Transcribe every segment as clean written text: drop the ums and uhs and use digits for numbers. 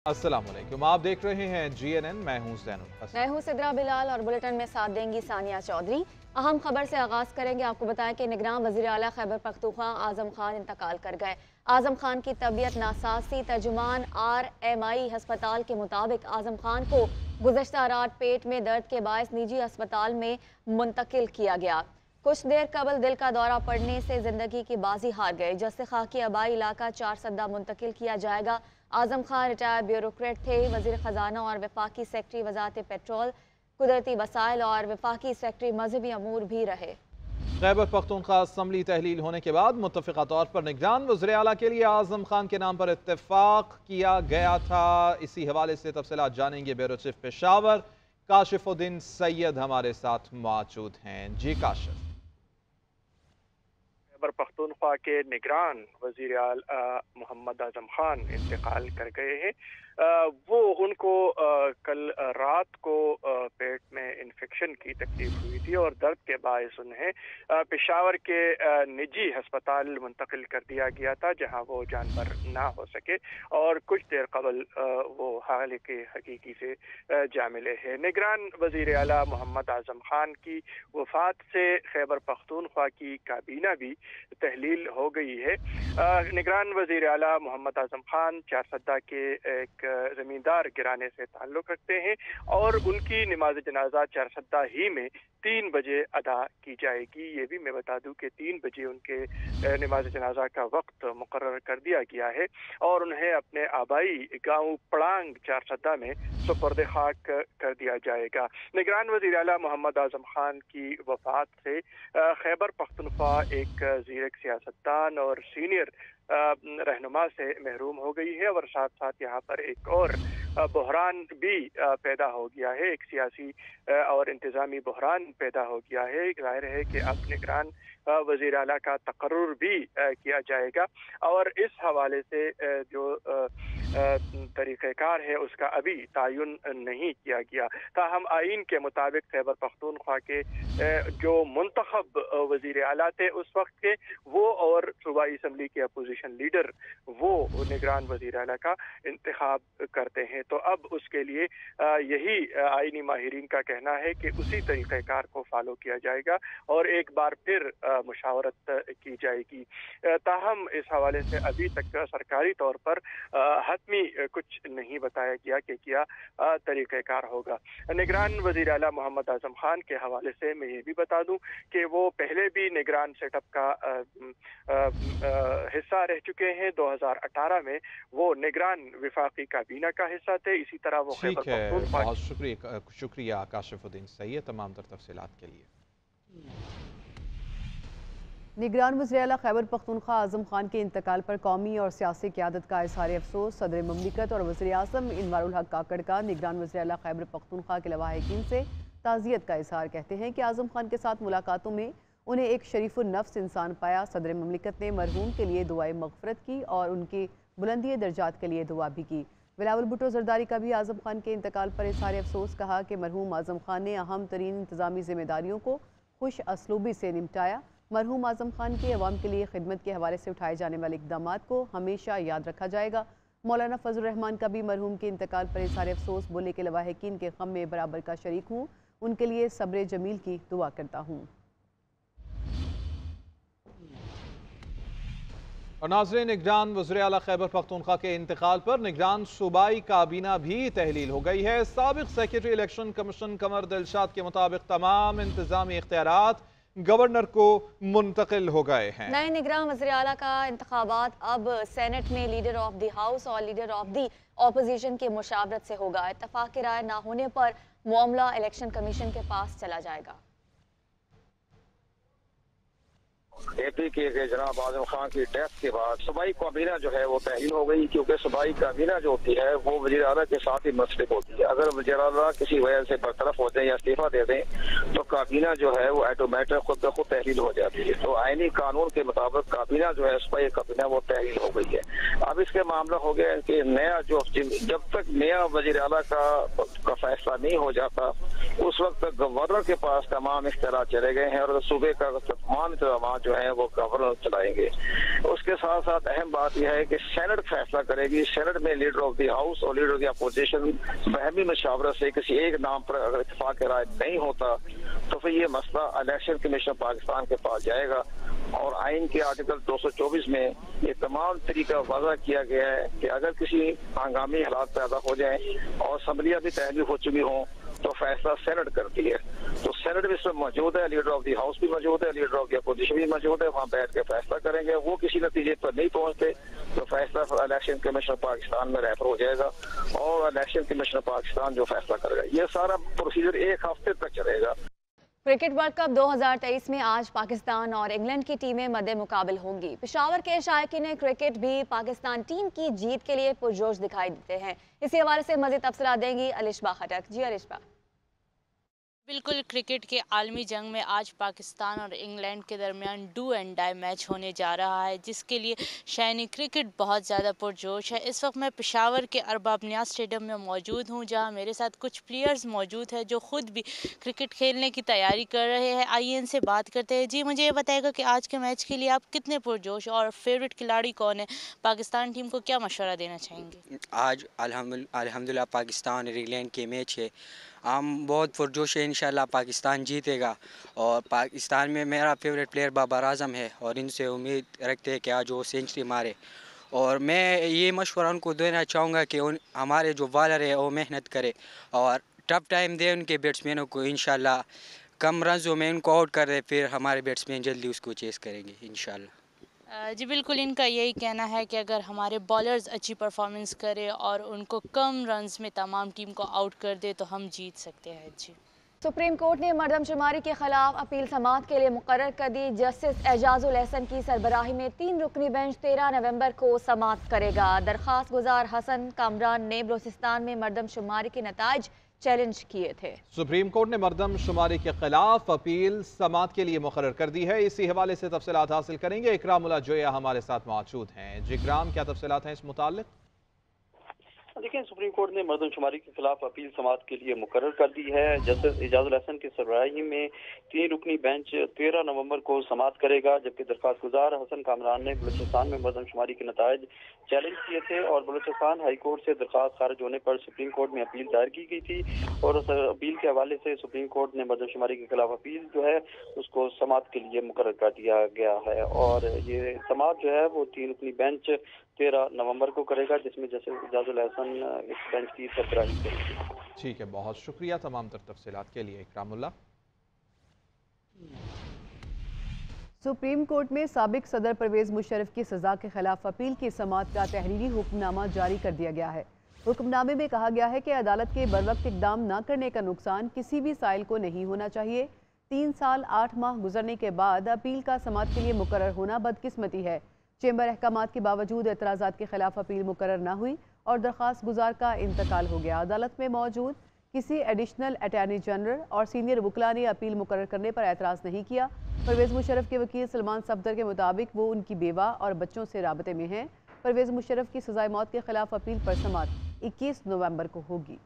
अस्सलाम वालेकुम, आप देख रहे हैं GNN। मैं हूं ज़ैनुल हसन। मैं हूं सिद्रा बिलाल और बुलेटिन में साथ देंगी सानिया चौधरी। अहम खबर से आगाज करेंगे। आपको बताएं कि निगरान वज़ीर आला खैबर पख्तूनख्वा आज़म खान इंतकाल कर गए। आज़म खान की तबीयत नासाज़ी। तर्जुमान RMI हस्पताल के मुताबिक आज़म खान को गुज़श्ता रात पेट में दर्द के बायस निजी अस्पताल में मुंतकिल किया गया। कुछ देर कबल दिल का दौरा पड़ने से जिंदगी की बाजी हार गए। जस्से खाकी आबाई इलाका 4 सद्दा मुंतकिल किया जाएगा। आज़म खान रिटायर्ड ब्यूरोक्रेट थे। वज़ीर ख़जाना और वफाकी सेक्रेटरी वज़ारत पेट्रोल, कुदरती वसाइल और वफाकी सेक्रेटरी मजहबी अमूर भी रहे। खैबर पख्तूनख्वा असम्बली तहलील होने के बाद मुत्तफ़िक़ा तौर पर निगरान वज़ीर आला के लिए आज़म खान के नाम पर इत्तेफाक किया गया था। इसी हवाले से तफसीलात जानेंगे ब्यूरो चीफ पेशावर काशिफुद्दीन सैयद हमारे साथ मौजूद हैं। जी काशिफ। खैबर पख्तूनख्वा के निगरान वज़ीर आला मोहम्मद आज़म खान इंतकाल कर गए हैं। वो उनको कल रात को पेट में इन्फेक्शन की तकलीफ हुई थी और दर्द के बायस उन्हें पेशावर के निजी अस्पताल मुंतकिल कर दिया गया था, जहां वो जानवर ना हो सके और कुछ देर कबल वो हाल के हकीकी से जा मिले हैं। निगरान वज़ीर आला मोहम्मद आज़म खान की वफात से खैबर पख्तूनख्वा की काबीना भी तहलील हो गई है। निगरान वज़ीर आला मोहम्मद आज़म खान 4 सद्दा के एक जमींदार गिराने से ताल्लुक़ रखते हैं और उनकी नमाज जनाजा 4 सद्दा ही में 3 बजे अदा की जाएगी। ये भी मैं बता दूं कि 3 बजे उनके नमाज जनाजा का वक्त मुकर्रर कर दिया गया है और उन्हें अपने आबाई गांव पड़ांग 4 सद्दा में सुपुर्द खाक कर दिया जाएगा। निगरान वज़ीर आला मोहम्मद आज़म खान की वफात से खैबर पख्तूनख्वा एक ज़ीरक सियासतदान और सीनियर रहनुमा से महरूम हो गई है और साथ साथ यहाँ पर एक और बहरान भी पैदा हो गया है। एक सियासी और इंतज़ामी बहरान पैदा हो गया है। जाहिर है कि अब निगरान वज़ीर आला का तकर्रुर भी किया जाएगा और इस हवाले से जो तरीक़ेकार है उसका अभी तायुन नहीं किया गया। ताहम आइन के मुताबिक खैबर पख्तूनख्वा के जो मुंतखब वज़ीर आला थे उस वक्त के, वो और सूबाई असम्बली के अपोजिशन लीडर वो निगरान वज़ीर आला का इंतखाब करते हैं। तो अब उसके लिए यही आइनी माहिरीन का कहना है कि उसी तरीक़ेकार को फॉलो किया जाएगा और एक बार फिर मुशावरत की जाएगी। ताहम इस हवाले से अभी तक सरकारी तौर पर हतमी कुछ नहीं बताया गया कि क्या तरीक़ेकार होगा। निगरान वज़ीर आला मोहम्मद आज़म खान के हवाले से मैं ये भी बता दूं कि वो पहले भी निगरान सेटअप का हिस्सा रह चुके हैं। 2018 में वो निगरान विफाकी काबीना का हिस्सा थे। इसी तरह वो ठीक है, बहुत शुक्रिया काशिफुद्दीन सैयद तमाम तर तफसीलात के लिए। निगरान वज़ीर आला खैबर पख्तूनख्वा आज़म खान के इंतकाल पर कौमी और सियासी क़यादत का इज़हार अफसोस। सदर ममलिकत और वज़ीर आज़म इनवारुल हक काकड़ का निगरान वज़ीर आला खैबर पख्तूनख्वा के लवाहिकीन से ताज़ियत का इज़हार। कहते हैं कि आज़म खान के साथ मुलाकातों में उन्हें एक शरीफुल नफ्स इंसान पाया। सदर ममलिकत ने मरहूम के लिए दुआए मग़फ़िरत की और उनकी बुलंदी दर्जात के लिए दुआ भी की। बिलावल भुट्टो ज़रदारी का भी आज़म खान के इंतकाल पर इज़हार अफसोस। कहा कि मरहूम आज़म खान ने अहम तरीन इंतज़ामी ज़िम्मेदारियों को खुश असलूबी से निपटाया। मरहूम आज़म खान के अवाम के लिए खिदमत के हवाले से उठाए जाने वाले इक़दामात को हमेशा याद रखा जाएगा। मौलाना फजल रहमान का भी मरहूम के इंतकाल पर इज़हार अफसोस। बोले कि लवाहिकीन के गम में बराबर का शरीक हूँ, उनके लिए सब्र जमील की दुआ करता हूँ। और नाज़रीन, निगरान वज़ीर आला खैबर पख्तूनख्वा के इंतकाल पर निगरान सूबाई काबीना भी तहलील हो गई है। साबिक़ सेक्रेटरी इलेक्शन कमीशन कमर दिलशाद के मुताबिक तमाम इंतज़ामी इख्तियारात गवर्नर को मुंतकिल हो गए हैं। नए निगरान वज़ीर आला का इंतखाबात अब सेनेट में लीडर ऑफ द हाउस और लीडर ऑफ द ऑपोजिशन की मुशावरत से होगा। इत्तफाक की राय ना होने पर मामला इलेक्शन कमीशन के पास चला जाएगा। AP के जनाब आज़म खान की डेथ के बाद सूबाई काबीना जो है वो तहलील हो गई, क्योंकि सूबाई काबीना जो होती है वो वज़ीर आला के साथ ही मुंसलिक होती है। अगर वज़ीर आला किसी वजह से बरतरफ हो जाए या इस्तीफा दे दें तो काबीना जो है वो ऑटोमेटिक खुद ब खुद तहलील हो जाती है। तो आईनी कानून के मुताबिक काबीना जो है सूबाई काबीना वो तहलील हो गई है। अब इसके मामला हो गया कि नया जो जब तक नया वज़ीर आला का फैसला नहीं हो जाता उस वक्त गवर्नर के पास तमाम इख्तियार चले गए हैं और सूबे का तमाम इंतजाम जो है वो गवर्नर चलाएंगे। उसके साथ साथ अहम बात यह है कि सेनेट फैसला करेगी। सेनेट में लीडर ऑफ द हाउस और लीडर ऑफ द अपोजिशन बहमी मशावरत से किसी एक नाम पर अगर इत्तेफाक राय नहीं होता तो फिर ये मसला इलेक्शन कमीशन पाकिस्तान के पास जाएगा और आइन के आर्टिकल 224 में ये तमाम तरीका वाज़ा किया गया है कि अगर किसी हंगामी हालात पैदा हो जाए और असम्बलियाँ भी तहलील हो चुकी हों तो फैसला सेनेट करती है। तो सेनेट भी इसमें मौजूद है, लीडर ऑफ द हाउस भी मौजूद है, लीडर ऑफ द अपोजिशन भी मौजूद है, वहाँ बैठ के फैसला करेंगे। वो किसी नतीजे पर नहीं पहुँचते तो फैसला इलेक्शन कमीशन पाकिस्तान में रेफर हो जाएगा और इलेक्शन कमीशन पाकिस्तान जो फैसला करेगा। ये सारा प्रोसीजर एक हफ्ते तक चलेगा। क्रिकेट वर्ल्ड कप 2023 में आज पाकिस्तान और इंग्लैंड की टीमें मद्दे मुकाबिल होंगी। पेशावर के शायकीन क्रिकेट भी पाकिस्तान टीम की जीत के लिए पुरजोश दिखाई देते हैं। इसी हवाले से मज़ीद तफसीलात देंगी अलिशबा खटक। जी अलिशबा। बिल्कुल, क्रिकेट के आलमी जंग में आज पाकिस्तान और इंग्लैंड के दरमियान डू एंड डाई मैच होने जा रहा है, जिसके लिए शायनी क्रिकेट बहुत ज़्यादा पुरजोश है। इस वक्त मैं पेशावर के अरबाब नियाज स्टेडियम में मौजूद हूँ, जहाँ मेरे साथ कुछ प्लेयर्स मौजूद हैं जो ख़ुद भी क्रिकेट खेलने की तैयारी कर रहे हैं। आइए इनसे बात करते हैं। जी, मुझे ये बताएगा कि आज के मैच के लिए आप कितने पुरजोश और फेवरेट खिलाड़ी कौन है? पाकिस्तान टीम को क्या मशवरा देना चाहेंगे? आज अल्हम्दुलिल्लाह पाकिस्तान और इंग्लैंड के मैच है। हम बहुत पुरजोश है, इंशाल्लाह पाकिस्तान जीतेगा। और पाकिस्तान में मेरा फेवरेट प्लेयर बाबर आजम है और इनसे उम्मीद रखते हैं कि आज वो सेंचुरी मारे। और मैं ये मशवरा उनको देना चाहूँगा कि हमारे जो बॉलर है वो मेहनत करे और टफ टाइम दे उनके बैट्समैनों को। इंशाल्लाह कम रनों में उनको आउट कर दे, फिर हमारे बैट्समैन जल्दी उसको चेस करेंगे इंशाल्लाह। जी बिल्कुल, इनका यही कहना है कि अगर हमारे बॉलर्स अच्छी परफॉर्मेंस करें और उनको कम रन्स में तमाम टीम को आउट कर दे तो हम जीत सकते हैं। जी, सुप्रीम कोर्ट ने मरदमशुमारी के खिलाफ अपील समाअत के लिए मुकर्रर कर दी। जस्टिस एजाजुल एहसन की सरबराही में 3 रुकनी बेंच 13 नवंबर को समाअत करेगा। दरख्वास्त गुजार हसन कामरान ने बलूचिस्तान में मरदमशुमारी के नताइज चैलेंज किए थे। सुप्रीम कोर्ट ने मरदमशुमारी के खिलाफ अपील समाअत के लिए मुकर्रर कर दी है। इसी हवाले से तफसीलात हासिल करेंगे। इकरामुल्लाह जोया हमारे साथ मौजूद हैं। जी इकराम, क्या तफसीलात हैं इस मुताल्लिक? देखिए, सुप्रीम कोर्ट ने मरदमशुमारी के खिलाफ अपील समाअत के लिए मुकर्रर कर दी है। जस्टिस एजाजुल एहसन की सरबराही में 3 रुकनी बेंच 13 नवंबर को समाअत करेगा, जबकि दरख्वास्त गुजार हसन कामरान ने बलूचिस्तान में मरदमशुमारी के नताइज चैलेंज किए थे और बलूचिस्तान हाई कोर्ट से दरख्वास्त खारिज होने पर सुप्रीम कोर्ट में अपील दायर की गई थी और उस अपील के हवाले से सुप्रीम कोर्ट ने मरदमशुमारी के खिलाफ अपील जो है उसको समाअत के लिए मुकर्रर कर दिया गया है। और ये समाअत जो है वो 3 रुकनी बेंच 13 नवंबर को करेगा, जिसमें जस्टिस एजाजुल एहसन इस बेंच की सरबराही करेगी। ठीक है, बहुत शुक्रिया तमाम तर तफसीलात के लिए इकरामुल्लाह। सुप्रीम कोर्ट में साबिक सदर परवेज मुशर्रफ की सजा के खिलाफ अपील की समाअत का तहरीरी हुक्मनामा जारी कर दिया गया है। हुक्मनामे में कहा गया है कि अदालत के बरवक्त इकदाम न करने का नुकसान किसी भी साइल को नहीं होना चाहिए। 3 साल 8 माह गुजरने के बाद अपील का समाअत के लिए मुकर्रर होना बदकिस्मती है। चेंबर अहकामात के बावजूद एतराज़ात के खिलाफ अपील मुकर्रर न हुई और दरख्वास्त गुजार का इंतकाल हो गया। अदालत में मौजूद किसी एडिशनल अटॉर्नी जनरल और सीनियर वकला ने अपील मुकर्रर करने पर एतराज़ नहीं किया। परवेज़ मुशर्रफ के वकील सलमान सफदर के मुताबिक वो उनकी बेवा और बच्चों से राबते में हैं। परवेज़ मुशर्रफ की सज़ाए मौत के खिलाफ अपील पर समाअत 21 नवंबर को होगी।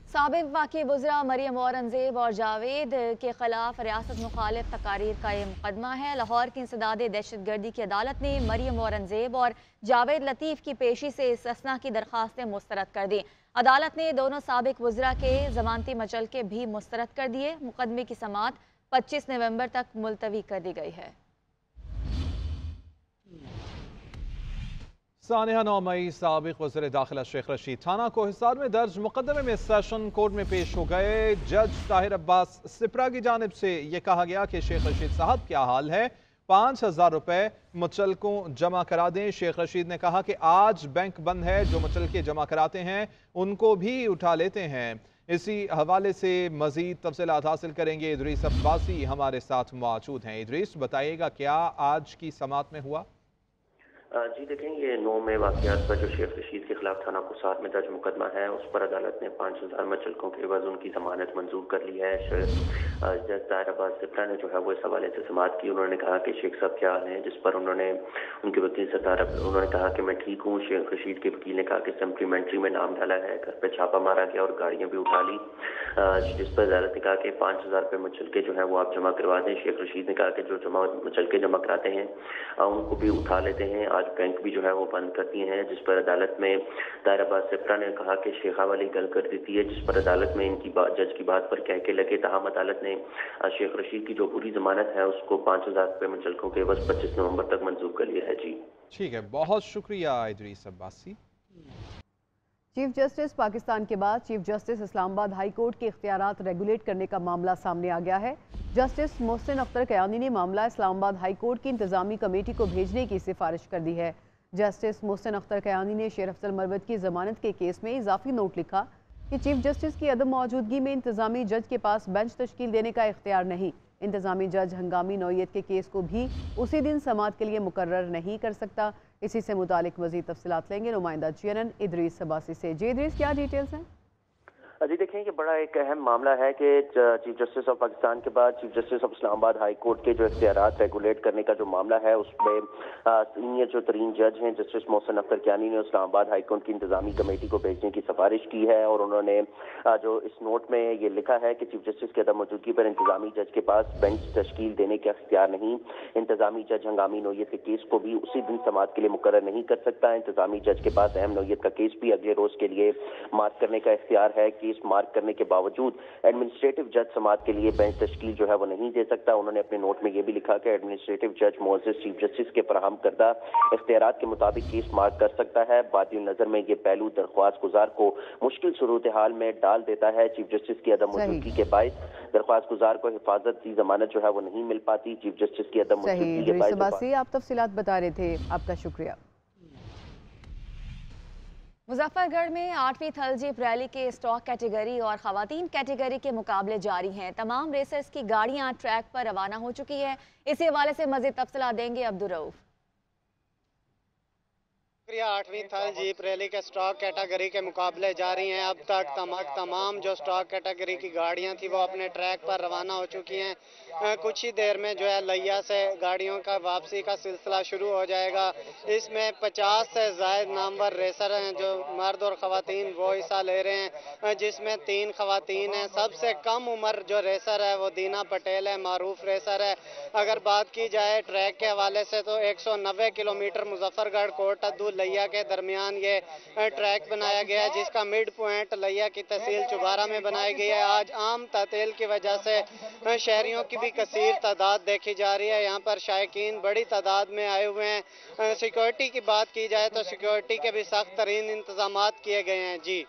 साबिक वफ़ाकी वज़रा मरियम औरंगज़ेब और जावेद के खिलाफ रियासत मुखालिफ तकारीर का ये मुकदमा है। लाहौर की इंसदाद दहशतगर्दी की अदालत ने मरियम औरंगज़ेब और जावेद लतीफ़ की पेशी से इस्तिस्ना की दरख्वास्तें मुस्तरद कर दी। अदालत ने दोनों साबिक वज़रा के ज़मानती मचलके भी मुस्तरद कर दिए। मुकदमे की समाअत 25 नवंबर तक मुलतवी कर दी गई है। सानिया 9 मई साबिक वज़ीर दाखिला शेख रशीद थाना को हिसार में दर्ज मुकदमे में सेशन कोर्ट में पेश हो गए। जज ताहिर अब्बास सिपरा की जानिब से ये कहा गया कि शेख रशीद साहब क्या हाल है, 5000 रुपये मुचलकों जमा करा दें। शेख रशीद ने कहा कि आज बैंक बंद है, जो मुचलके जमा कराते हैं उनको भी उठा लेते हैं। इसी हवाले से मजीद तफसीलात हासिल करेंगे। इदरीस अब्बासी हमारे साथ मौजूद हैं। इदरीस, बताइएगा क्या आज की समाअत में हुआ? جی دیکھیں، یہ 9 مئی واقعات پر جو شیخ رشید کے خلاف تھانہ قصات میں درج مقدمہ ہے، اس پر عدالت نے 5,000 مچلکوں کے عوض ان کی ضمانت منظور کر لی ہے۔ جج طاہر عباس سپرا نے جو ہے وہ اس حوالے سے سماعت کی۔ انہوں نے کہا کہ شیخ صاحب کیا حال ہیں، جس پر ان کے وکیل انہوں نے کہا کہ میں ٹھیک ہوں۔ شیخ رشید کے وکیل نے کہا کہ سپلیمنٹری میں نام ڈالا ہے، گھر پہ چھاپا مارا گیا اور گاڑیاں بھی اٹھا لی، جس پر عدالت نے کہا کہ 5,000 روپے مچلکے جو ہیں وہ آپ جمع کروا دیں۔ شیخ رشید نے کہا کہ جو مچلکے جمع کراتے ہیں ان کو بھی اٹھا لیتے ہیں، آج بینک بھی جو ہے وہ بند کرتی ہیں، جس پر عدالت میں طاہر عباس سپرا نے کہا کہ شیخہ والی گل کر دیتی ہے، جس پر عدالت میں ان کی جج کی بات پر کہہ کے لگے۔ تاہم عدالت نے شیخ رشید کی جو پوری ضمانت ہے اس کو 5,000 روپے مچلکوں کے عوض 25 نومبر تک منظور کر لیا ہے۔ جی ٹھیک ہے، بہت شکریہ ادریس عباسی۔ چیف جسٹس پاکستان کے بعد چیف جسٹس اسلام آباد ہائی کورٹ کے اختیارات ریگولیٹ کرنے کا معاملہ سامنے آ گیا ہے۔ جسٹس محسن اختر کیانی نے معاملہ اسلام آباد ہائی کورٹ کی انتظامی کمیٹی کو بھیجنے کی سفارش کر دی ہے۔ جسٹس محسن اختر کیانی نے شیر افضل مروت کی ضمانت کے کیس میں اضافی نوٹ لکھا کہ چیف جسٹس کی عدم موجودگی میں انتظامی جج کے پاس بینچ تشکیل دینے کا اختیار نہیں۔ انتظامی جج ہنگامی نوعیت کے کیس کو بھی اسی دن سماعت کے لیے مقرر نہیں کر سکتا۔ اسی سے متعلق مزید تفصیلات لیں گے نمائندہ GNN ادریس عباسی سے۔ ادریس، کیا ڈیٹیلز ہیں؟ جی دیکھیں، یہ بڑا ایک اہم معاملہ ہے کہ چیف جسٹس آف پاکستان کے بعد چیف جسٹس آف اسلام آباد ہائی کورٹ کے جو اختیارات ریگولیٹ کرنے کا جو معاملہ ہے، اس میں سینئر جو ترین جج ہیں جسٹس محسن اختر کیانی نے اسلام آباد ہائی کورٹ کی انتظامی کمیٹی کو بھیجنے کی سفارش کی ہے، اور انہوں نے جو اس نوٹ میں یہ لکھا ہے کہ چیف جسٹس کی عدم موجودگی پر انتظامی جج کے پاس بینچ تشکیل دینے کا اختیار نہیں۔ انتظامی جج ہنگامی نوعیت کے کیس کو بھی اسی دن سماعت کے لیے مقرر نہیں کر سکتا۔ انتظامی جج کے پاس اہم نوعیت کا کیس بھی اگلے روز کے لیے مارک کرنے کا اختیار ہے۔ کیس مارک کرنے کے باوجود ایڈمنسٹریٹو جج سماعت کے لیے بینچ تشکیل جو ہے وہ نہیں دے سکتا۔ انہوں نے اپنے نوٹ میں یہ بھی لکھا کہ ایڈمنسٹریٹو جج معزز چیف جسٹس کے فراہم کردہ اختیارات کے مطابق کیس مارک کر سکتا ہے۔ بادی نظر میں یہ پہلو درخواست گزار کو مشکل صورتحال میں ڈال دیتا ہے۔ چیف جسٹس کی عدم موجودگی کے باعث درخواست گزار کو حفاظت کی ضمانت جو ہے وہ نہیں مل پاتی۔ چیف جسٹس کی عدم موجودگی کے باعث آپ تفصیلات بتا رہے تھے، آپ کا شکریہ۔ مظفر گڑھ میں 8ویں تھل جیپ ریلی کے اسٹاک کیٹیگری اور خواتین کیٹیگری کے مقابلے جاری ہیں۔ تمام ریسرز کی گاڑیاں ٹریک پر روانہ ہو چکی ہے۔ اسی حوالے سے مزید تفصیلات دیں گے عبدالرؤف۔ 8ویں تھل جیپ ریلی کے اسٹاک کیٹیگری کے مقابلے جاری ہیں۔ اب تک تمام جو اسٹاک کیٹیگری کی گاڑیاں تھیں وہ اپنے ٹریک پر روانہ ہو چکی ہیں۔ کچھ ہی دیر میں جو ہے لیا سے گاڑیوں کا واپسی کا سلسلہ شروع ہو جائے گا۔ اس میں 50 سے زائد نامور ریسر ہیں جو مرد اور خواتین وہ حصہ لے رہے ہیں، جس میں 3 خواتین ہیں۔ سب سے کم عمر جو ریسر ہے وہ دینا پٹیل ہے، معروف ریسر ہے۔ اگر بات کی جائے ٹریک کے حوالے سے تو 190 کلومیٹر مظفر گڑھ کوٹ ادو لیا کے درمیان یہ ٹریک بنایا گیا ہے، جس کا مڈ پوائنٹ لیا کی تحصیل چوبارہ میں بنائی گئی ہے۔ آج عام تعطیل کی وجہ سے شہریوں کی بھی کثیر تعداد دیکھی جا رہی ہے۔ یہاں پر شائقین بڑی تعداد میں آئے ہوئے ہیں۔ سیکورٹی کی بات کی جائے تو سیکورٹی کے بھی سخت ترین انتظامات کیے گئے ہیں۔ جی